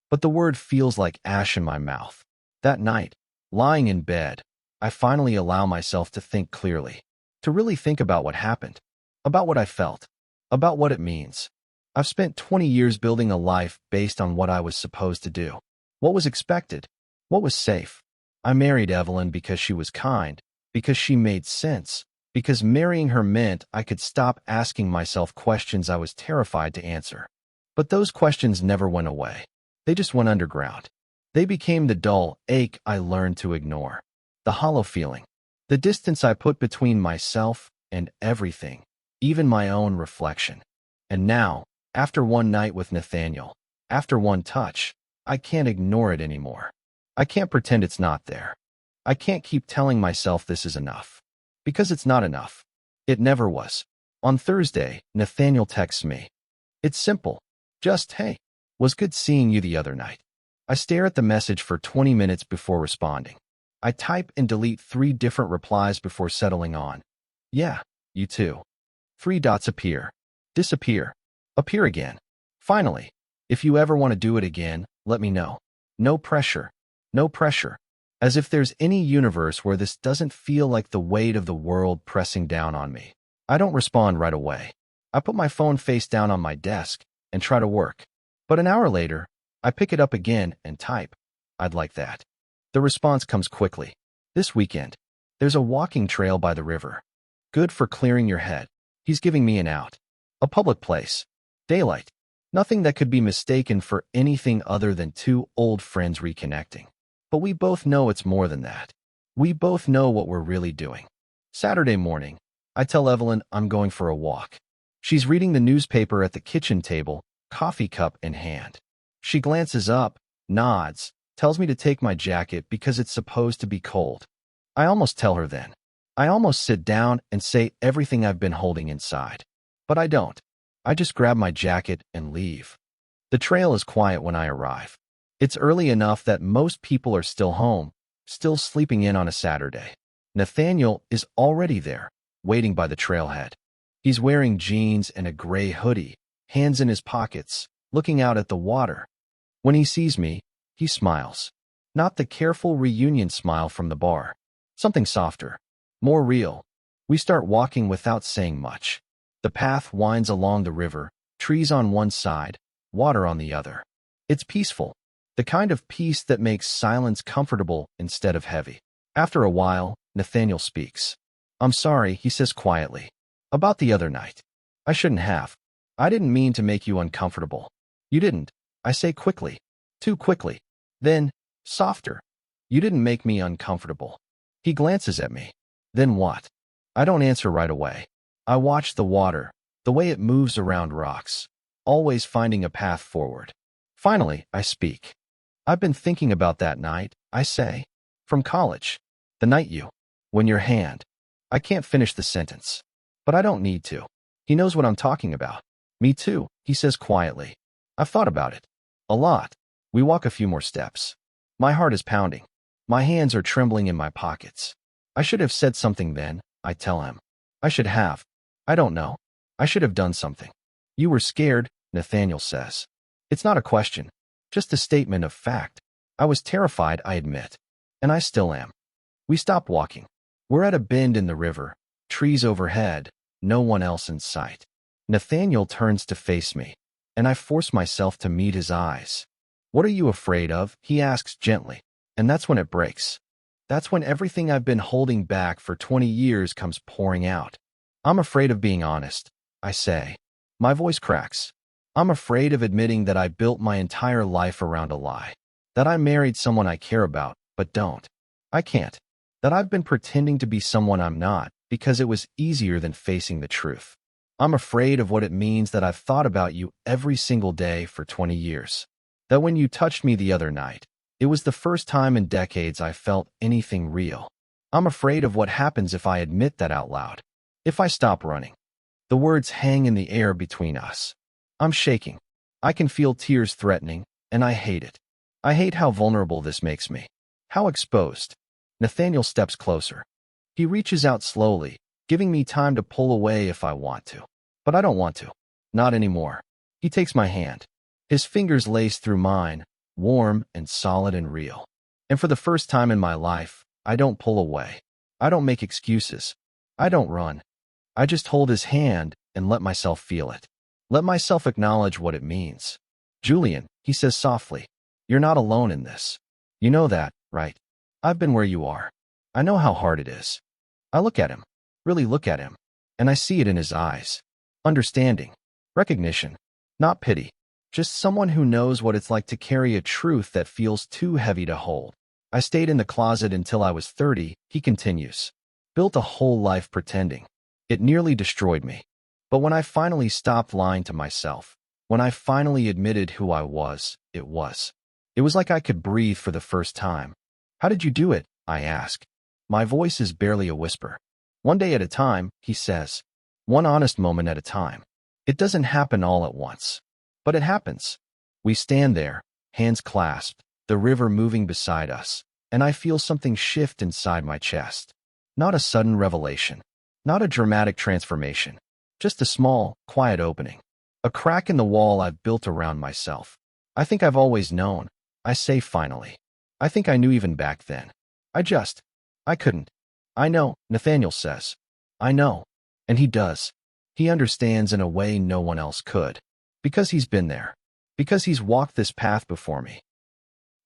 But the word feels like ash in my mouth. That night, lying in bed, I finally allow myself to think clearly. To really think about what happened. About what I felt. About what it means. I've spent 20 years building a life based on what I was supposed to do. What was expected. What was safe. I married Evelyn because she was kind. Because she made sense. Because marrying her meant I could stop asking myself questions I was terrified to answer. But those questions never went away. They just went underground. They became the dull ache I learned to ignore. The hollow feeling. The distance I put between myself and everything. Even my own reflection. And now, after one night with Nathaniel, after one touch, I can't ignore it anymore. I can't pretend it's not there. I can't keep telling myself this is enough. Because it's not enough. It never was. On Thursday, Nathaniel texts me. It's simple. Just, hey, was good seeing you the other night. I stare at the message for 20 minutes before responding. I type and delete 3 different replies before settling on. Yeah, you too. 3 dots appear. Disappear. Appear again. Finally, if you ever want to do it again, let me know. No pressure. No pressure. As if there's any universe where this doesn't feel like the weight of the world pressing down on me. I don't respond right away. I put my phone face down on my desk and try to work. But an hour later, I pick it up again and type. I'd like that. The response comes quickly. This weekend, there's a walking trail by the river. Good for clearing your head. He's giving me an out. A public place. Daylight. Nothing that could be mistaken for anything other than 2 old friends reconnecting. But we both know it's more than that. We both know what we're really doing. Saturday morning, I tell Evelyn I'm going for a walk. She's reading the newspaper at the kitchen table, coffee cup in hand. She glances up, nods, tells me to take my jacket because it's supposed to be cold. I almost tell her then. I almost sit down and say everything I've been holding inside. But I don't. I just grab my jacket and leave. The trail is quiet when I arrive. It's early enough that most people are still home, still sleeping in on a Saturday. Nathaniel is already there, waiting by the trailhead. He's wearing jeans and a gray hoodie, hands in his pockets, looking out at the water. When he sees me, he smiles. Not the careful reunion smile from the bar. Something softer, more real. We start walking without saying much. The path winds along the river, trees on one side, water on the other. It's peaceful, the kind of peace that makes silence comfortable instead of heavy. After a while, Nathaniel speaks. I'm sorry, he says quietly. About the other night. I shouldn't have. I didn't mean to make you uncomfortable. You didn't, I say quickly. Too quickly. Then, softer. You didn't make me uncomfortable. He glances at me. Then what? I don't answer right away. I watch the water, the way it moves around rocks, always finding a path forward. Finally, I speak. I've been thinking about that night, I say. From college. The night when your hand. I can't finish the sentence. But I don't need to. He knows what I'm talking about. Me too, he says quietly. I've thought about it. A lot. We walk a few more steps. My heart is pounding. My hands are trembling in my pockets. I should have said something then, I tell him. I should have. I don't know. I should have done something. You were scared, Nathaniel says. It's not a question, just a statement of fact. I was terrified, I admit. And I still am. We stop walking. We're at a bend in the river, trees overhead, no one else in sight. Nathaniel turns to face me, and I force myself to meet his eyes. What are you afraid of? He asks gently. And that's when it breaks. That's when everything I've been holding back for 20 years comes pouring out. I'm afraid of being honest, I say. My voice cracks. I'm afraid of admitting that I built my entire life around a lie. That I married someone I care about, but don't. I can't. That I've been pretending to be someone I'm not because it was easier than facing the truth. I'm afraid of what it means that I've thought about you every single day for 20 years. That when you touched me the other night, it was the first time in decades I felt anything real. I'm afraid of what happens if I admit that out loud. If I stop running. The words hang in the air between us. I'm shaking. I can feel tears threatening, and I hate it. I hate how vulnerable this makes me. How exposed. Nathaniel steps closer. He reaches out slowly, giving me time to pull away if I want to. But I don't want to. Not anymore. He takes my hand. His fingers lace through mine, warm and solid and real. And for the first time in my life, I don't pull away. I don't make excuses. I don't run. I just hold his hand and let myself feel it. Let myself acknowledge what it means. Julian, he says softly, you're not alone in this. You know that, right? I've been where you are. I know how hard it is. I look at him, really look at him, and I see it in his eyes. Understanding, recognition, not pity, just someone who knows what it's like to carry a truth that feels too heavy to hold. I stayed in the closet until I was 30, he continues. Built a whole life pretending. It nearly destroyed me. But when I finally stopped lying to myself, when I finally admitted who I was, it was like I could breathe for the first time. How did you do it? I ask. My voice is barely a whisper. One day at a time, he says. One honest moment at a time. It doesn't happen all at once. But it happens. We stand there, hands clasped, the river moving beside us, and I feel something shift inside my chest. Not a sudden revelation. Not a dramatic transformation. Just a small, quiet opening. A crack in the wall I've built around myself. I think I've always known. I say finally. I think I knew even back then. I couldn't. I know, Nathaniel says. I know. And he does. He understands in a way no one else could. Because he's been there. Because he's walked this path before me.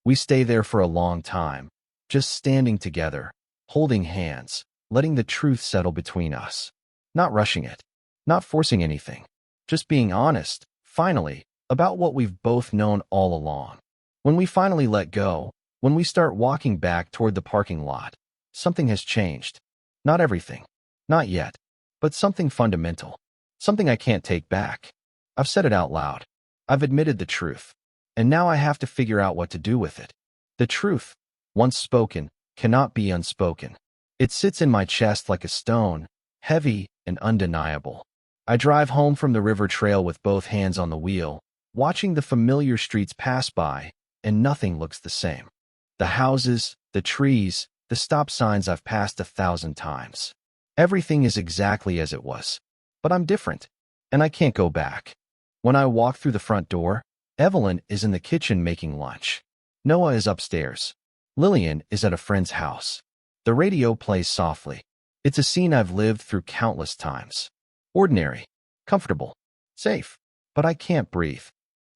We stay there for a long time, just standing together, holding hands, letting the truth settle between us. Not rushing it. Not forcing anything. Just being honest, finally, about what we've both known all along. When we finally let go, when we start walking back toward the parking lot, something has changed. Not everything. Not yet. But something fundamental. Something I can't take back. I've said it out loud. I've admitted the truth. And now I have to figure out what to do with it. The truth, once spoken, cannot be unspoken. It sits in my chest like a stone, heavy and undeniable. I drive home from the river trail with both hands on the wheel, watching the familiar streets pass by, and nothing looks the same. The houses, the trees, the stop signs I've passed 1,000 times. Everything is exactly as it was. But I'm different, and I can't go back. When I walk through the front door, Evelyn is in the kitchen making lunch. Noah is upstairs. Lillian is at a friend's house. The radio plays softly. It's a scene I've lived through countless times. Ordinary, comfortable, safe, but I can't breathe.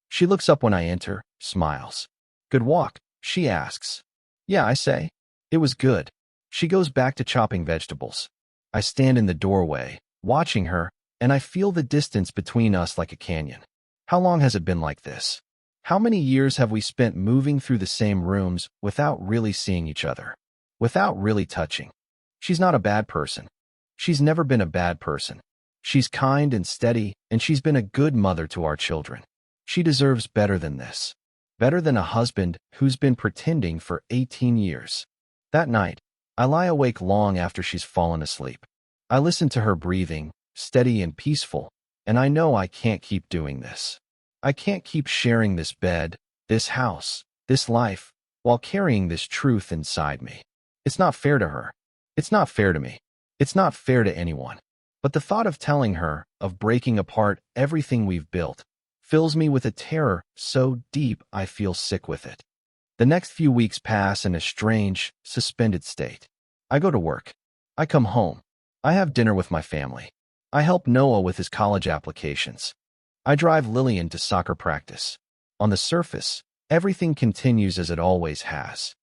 She looks up when I enter, smiles. Good walk, she asks. Yeah, I say. It was good. She goes back to chopping vegetables. I stand in the doorway, watching her, and I feel the distance between us like a canyon. How long has it been like this? How many years have we spent moving through the same rooms without really seeing each other? Without really touching? She's not a bad person. She's never been a bad person. She's kind and steady, and she's been a good mother to our children. She deserves better than this. Better than a husband who's been pretending for 18 years. That night, I lie awake long after she's fallen asleep. I listen to her breathing, steady and peaceful, and I know I can't keep doing this. I can't keep sharing this bed, this house, this life, while carrying this truth inside me. It's not fair to her. It's not fair to me. It's not fair to anyone. But the thought of telling her, of breaking apart everything we've built, fills me with a terror so deep I feel sick with it. The next few weeks pass in a strange, suspended state. I go to work. I come home. I have dinner with my family. I help Noah with his college applications. I drive Lillian to soccer practice. On the surface, everything continues as it always has.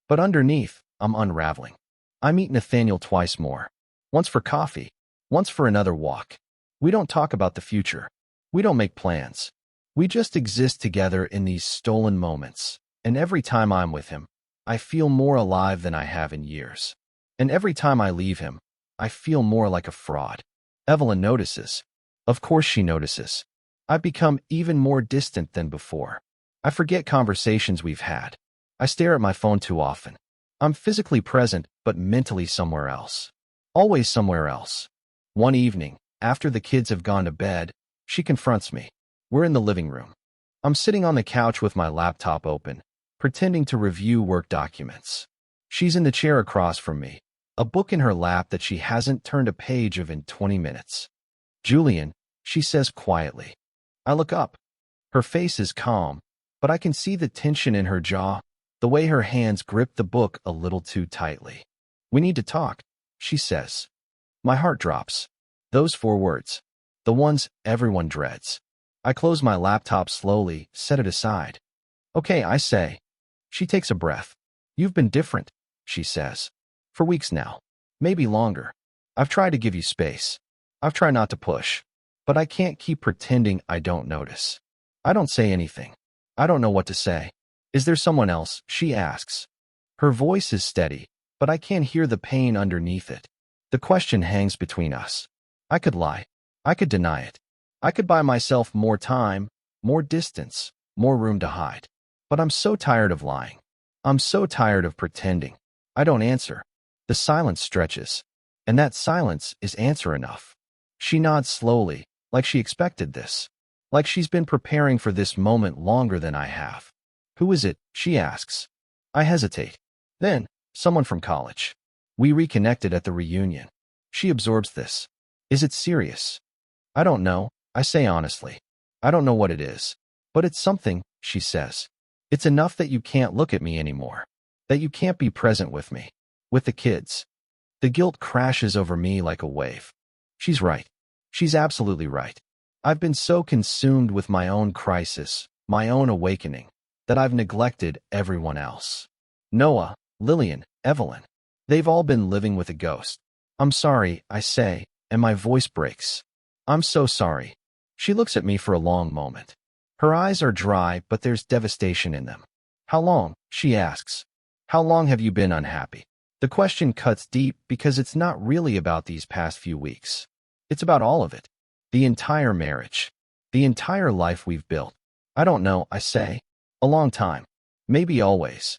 But underneath, I'm unraveling. I meet Nathaniel twice more. Once for coffee, once for another walk. We don't talk about the future. We don't make plans. We just exist together in these stolen moments. And every time I'm with him, I feel more alive than I have in years. And every time I leave him, I feel more like a fraud. Evelyn notices. Of course she notices. I've become even more distant than before. I forget conversations we've had. I stare at my phone too often. I'm physically present, but mentally somewhere else. Always somewhere else. One evening, after the kids have gone to bed, she confronts me. We're in the living room. I'm sitting on the couch with my laptop open, pretending to review work documents. She's in the chair across from me, a book in her lap that she hasn't turned a page of in 20 minutes. Julian, she says quietly. I look up. Her face is calm, but I can see the tension in her jaw, the way her hands grip the book a little too tightly. We need to talk, she says. My heart drops. Those 4 words. The ones everyone dreads. I close my laptop slowly, set it aside. Okay, I say. She takes a breath. You've been different, she says. For weeks now. Maybe longer. I've tried to give you space. I've tried not to push. But I can't keep pretending I don't notice. I don't say anything. I don't know what to say. Is there someone else? She asks. Her voice is steady, but I can't hear the pain underneath it. The question hangs between us. I could lie. I could deny it. I could buy myself more time, more distance, more room to hide. But I'm so tired of lying. I'm so tired of pretending. I don't answer. The silence stretches. And that silence is answer enough. She nods slowly, like she expected this. Like she's been preparing for this moment longer than I have. Who is it? She asks. I hesitate. Then, someone from college. We reconnected at the reunion. She absorbs this. Is it serious? I don't know, I say honestly. I don't know what it is. But it's something, she says. It's enough that you can't look at me anymore. That you can't be present with me. With the kids. The guilt crashes over me like a wave. She's right. She's absolutely right. I've been so consumed with my own crisis, my own awakening, that I've neglected everyone else. Noah, Lillian, Evelyn. They've all been living with a ghost. I'm sorry, I say, and my voice breaks. I'm so sorry. She looks at me for a long moment. Her eyes are dry, but there's devastation in them. How long? She asks. How long have you been unhappy? The question cuts deep because it's not really about these past few weeks. It's about all of it. The entire marriage. The entire life we've built. I don't know, I say. A long time. Maybe always.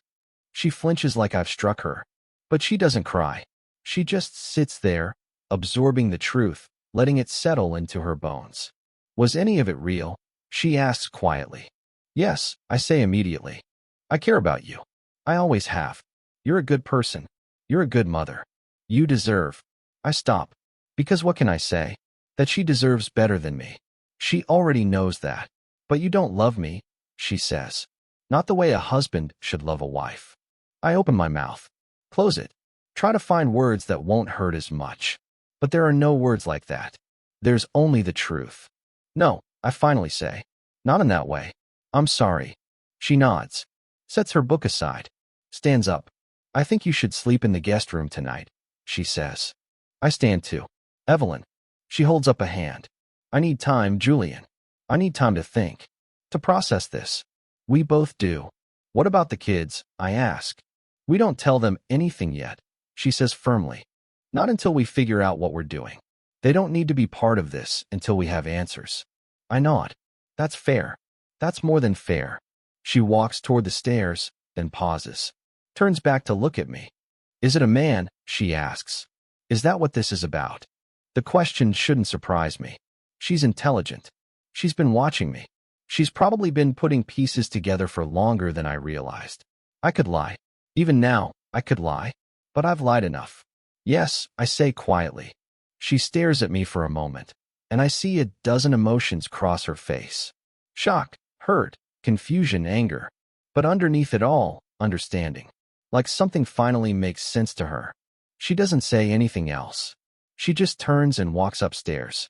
She flinches like I've struck her. But she doesn't cry. She just sits there, absorbing the truth, letting it settle into her bones. Was any of it real? She asks quietly. Yes, I say immediately. I care about you. I always have. You're a good person. You're a good mother. You deserve. I stop. Because what can I say? That she deserves better than me. She already knows that. But you don't love me, she says. Not the way a husband should love a wife. I open my mouth. Close it. Try to find words that won't hurt as much. But there are no words like that. There's only the truth. No, I finally say. Not in that way. I'm sorry. She nods. Sets her book aside. Stands up. I think you should sleep in the guest room tonight, she says. I stand too. Evelyn. She holds up a hand. I need time, Julian. I need time to think. To process this. We both do. What about the kids? I ask. We don't tell them anything yet, she says firmly. Not until we figure out what we're doing. They don't need to be part of this until we have answers. I nod. That's fair. That's more than fair. She walks toward the stairs, then pauses. Turns back to look at me. Is it a man? She asks. Is that what this is about? The question shouldn't surprise me. She's intelligent. She's been watching me. She's probably been putting pieces together for longer than I realized. I could lie. Even now, I could lie. But I've lied enough. Yes, I say quietly. She stares at me for a moment, and I see a dozen emotions cross her face. Shock, hurt, confusion, anger. But underneath it all, understanding. Like something finally makes sense to her. She doesn't say anything else. She just turns and walks upstairs.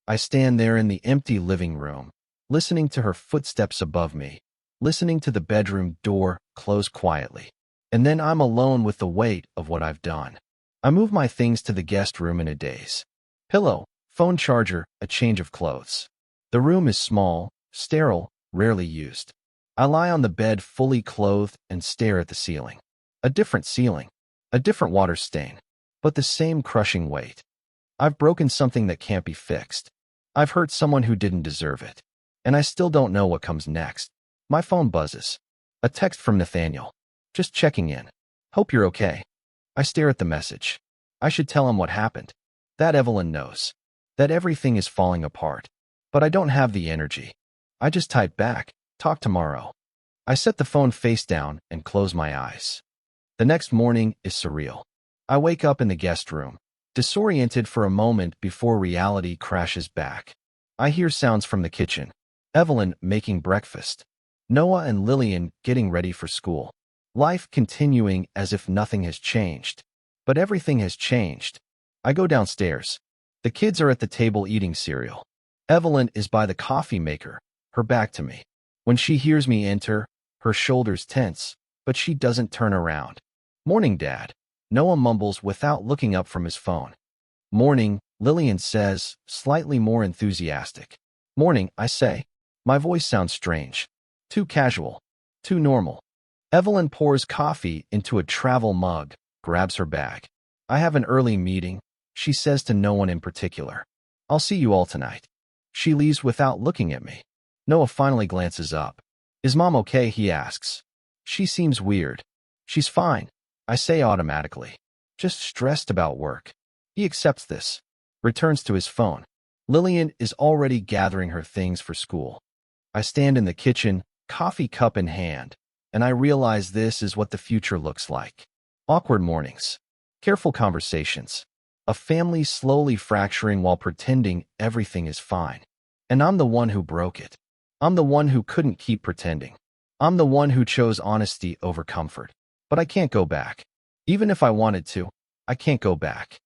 I stand there in the empty living room, listening to her footsteps above me, listening to the bedroom door close quietly. And then I'm alone with the weight of what I've done. I move my things to the guest room in a daze. Pillow, phone charger, a change of clothes. The room is small, sterile, rarely used. I lie on the bed fully clothed and stare at the ceiling. A different ceiling, a different water stain, but the same crushing weight. I've broken something that can't be fixed. I've hurt someone who didn't deserve it. And I still don't know what comes next. My phone buzzes. A text from Nathaniel. Just checking in. Hope you're okay. I stare at the message. I should tell him what happened. That Evelyn knows. That everything is falling apart. But I don't have the energy. I just type back, talk tomorrow. I set the phone face down and close my eyes. The next morning is surreal. I wake up in the guest room, disoriented for a moment before reality crashes back. I hear sounds from the kitchen. Evelyn making breakfast. Noah and Lillian getting ready for school. Life continuing as if nothing has changed. But everything has changed. I go downstairs. The kids are at the table eating cereal. Evelyn is by the coffee maker, her back to me. When she hears me enter, her shoulders tense, but she doesn't turn around. Morning, Dad. Noah mumbles without looking up from his phone. Morning, Lillian says, slightly more enthusiastic. Morning, I say. My voice sounds strange. Too casual. Too normal. Evelyn pours coffee into a travel mug, grabs her bag. I have an early meeting, she says to no one in particular. I'll see you all tonight. She leaves without looking at me. Noah finally glances up. Is Mom okay? He asks. She seems weird. She's fine, I say automatically. Just stressed about work. He accepts this. Returns to his phone. Lillian is already gathering her things for school. I stand in the kitchen, coffee cup in hand, and I realize this is what the future looks like. Awkward mornings. Careful conversations. A family slowly fracturing while pretending everything is fine. And I'm the one who broke it. I'm the one who couldn't keep pretending. I'm the one who chose honesty over comfort. But I can't go back. Even if I wanted to, I can't go back.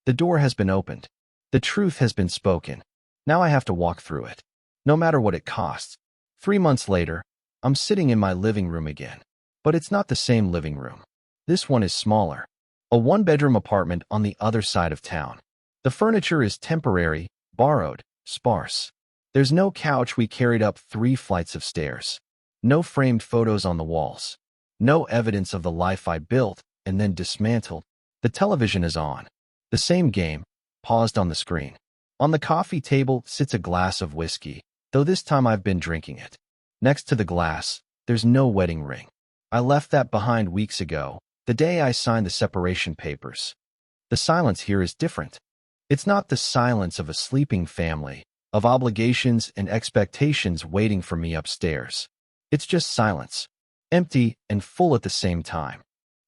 The door has been opened. The truth has been spoken. Now I have to walk through it. No matter what it costs. 3 months later, I'm sitting in my living room again. But it's not the same living room. This one is smaller. A one-bedroom apartment on the other side of town. The furniture is temporary, borrowed, sparse. There's no couch we carried up 3 flights of stairs. No framed photos on the walls. No evidence of the life I built and then dismantled The television is on. The same game, paused on the screen. On the coffee table sits a glass of whiskey, though this time I've been drinking it. Next to the glass, there's no wedding ring. I left that behind weeks ago, the day I signed the separation papers. The silence here is different. It's not the silence of a sleeping family, of obligations and expectations waiting for me upstairs. It's just silence, empty and full at the same time.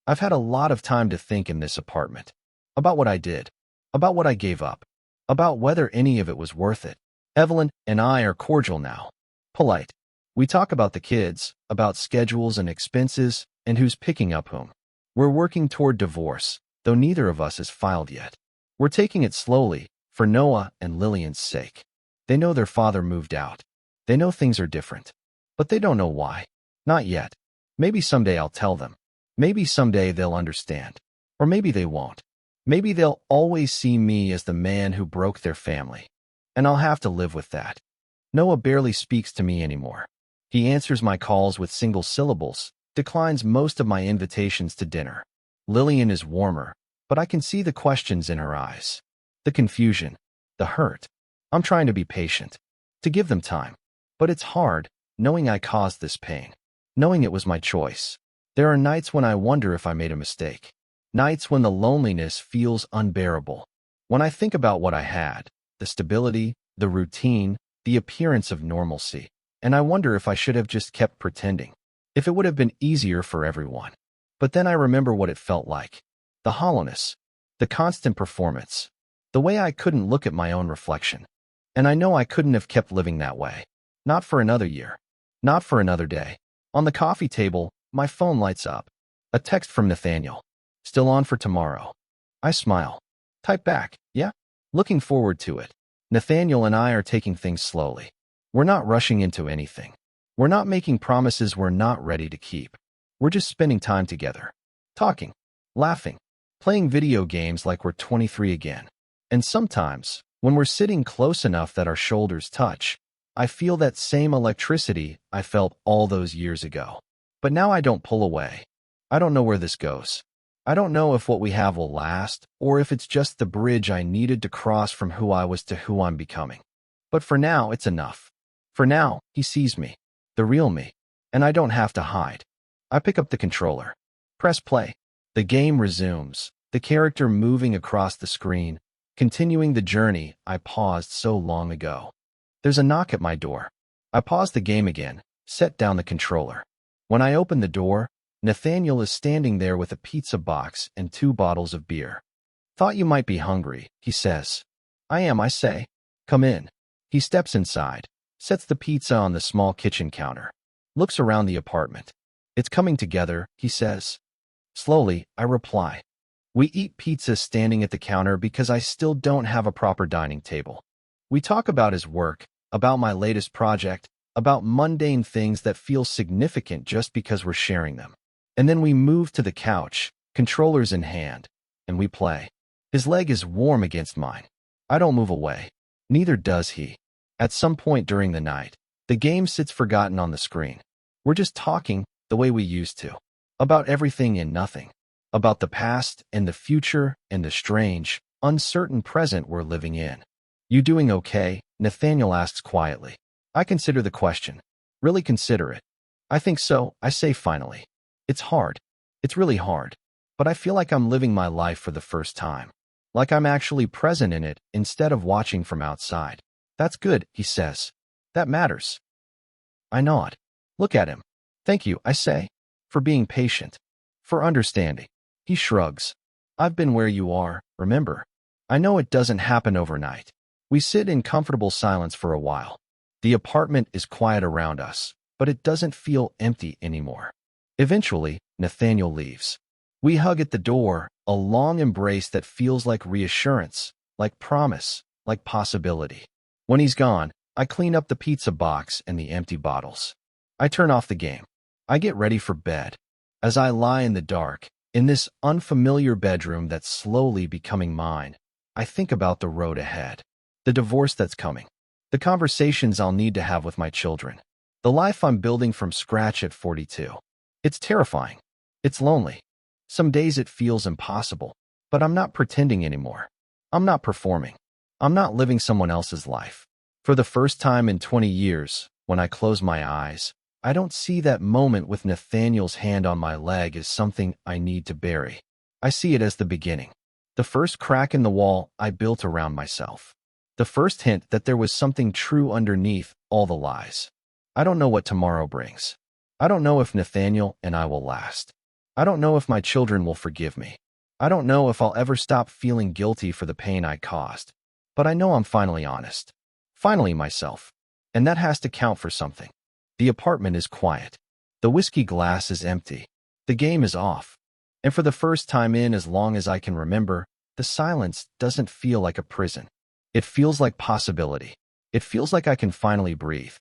I've had a lot of time to think in this apartment. About what I did. About what I gave up. About whether any of it was worth it. Evelyn and I are cordial now. Polite. We talk about the kids, about schedules and expenses, and who's picking up whom. We're working toward divorce, though neither of us has filed yet. We're taking it slowly, for Noah and Lillian's sake. They know their father moved out. They know things are different. But they don't know why. Not yet. Maybe someday I'll tell them. Maybe someday they'll understand. Or maybe they won't. Maybe they'll always see me as the man who broke their family. And I'll have to live with that. Noah barely speaks to me anymore. He answers my calls with single syllables, declines most of my invitations to dinner. Lillian is warmer, but I can see the questions in her eyes. The confusion, the hurt. I'm trying to be patient, to give them time. But it's hard, knowing I caused this pain, knowing it was my choice. There are nights when I wonder if I made a mistake. Nights when the loneliness feels unbearable. When I think about what I had, the stability, the routine, the appearance of normalcy, and I wonder if I should have just kept pretending, if it would have been easier for everyone. But then I remember what it felt like. The hollowness, the constant performance, the way I couldn't look at my own reflection. And I know I couldn't have kept living that way. Not for another year. Not for another day. On the coffee table, my phone lights up. A text from Nathaniel. Still on for tomorrow. I smile. Type back, yeah? Looking forward to it. Nathaniel and I are taking things slowly. We're not rushing into anything. We're not making promises we're not ready to keep. We're just spending time together. Talking. Laughing. Playing video games like we're 23 again. And sometimes, when we're sitting close enough that our shoulders touch, I feel that same electricity I felt all those years ago. But now I don't pull away. I don't know where this goes. I don't know if what we have will last, or if it's just the bridge I needed to cross from who I was to who I'm becoming. But for now, it's enough. For now, he sees me, the real me, and I don't have to hide. I pick up the controller. Press play. The game resumes, the character moving across the screen, continuing the journey I paused so long ago. There's a knock at my door. I pause the game again, set down the controller. When I open the door, Nathaniel is standing there with a pizza box and 2 bottles of beer. Thought you might be hungry, he says. I am, I say. Come in. He steps inside, sets the pizza on the small kitchen counter, looks around the apartment. It's coming together, he says. Slowly, I reply. We eat pizza standing at the counter because I still don't have a proper dining table. We talk about his work, about my latest project, about mundane things that feel significant just because we're sharing them. And then we move to the couch, controllers in hand, and we play. His leg is warm against mine. I don't move away. Neither does he. At some point during the night, the game sits forgotten on the screen. We're just talking the way we used to. About everything and nothing. About the past and the future and the strange, uncertain present we're living in. You doing okay? Nathaniel asks quietly. I consider the question. Really consider it. I think so, I say finally. It's hard. It's really hard. But I feel like I'm living my life for the first time. Like I'm actually present in it instead of watching from outside. That's good, he says. That matters. I nod. Look at him. Thank you, I say. For being patient. For understanding. He shrugs. I've been where you are, remember. I know it doesn't happen overnight. We sit in comfortable silence for a while. The apartment is quiet around us, but it doesn't feel empty anymore. Eventually, Nathaniel leaves. We hug at the door, a long embrace that feels like reassurance, like promise, like possibility. When he's gone, I clean up the pizza box and the empty bottles. I turn off the game. I get ready for bed. As I lie in the dark, in this unfamiliar bedroom that's slowly becoming mine, I think about the road ahead. The divorce that's coming. The conversations I'll need to have with my children. The life I'm building from scratch at 42. It's terrifying. It's lonely. Some days it feels impossible. But I'm not pretending anymore. I'm not performing. I'm not living someone else's life. For the first time in 20 years, when I close my eyes, I don't see that moment with Nathaniel's hand on my leg as something I need to bury. I see it as the beginning. The first crack in the wall I built around myself. The first hint that there was something true underneath all the lies. I don't know what tomorrow brings. I don't know if Nathaniel and I will last. I don't know if my children will forgive me. I don't know if I'll ever stop feeling guilty for the pain I caused. But I know I'm finally honest. Finally myself. And that has to count for something. The apartment is quiet. The whiskey glass is empty. The game is off. And for the first time in as long as I can remember, the silence doesn't feel like a prison. It feels like possibility. It feels like I can finally breathe.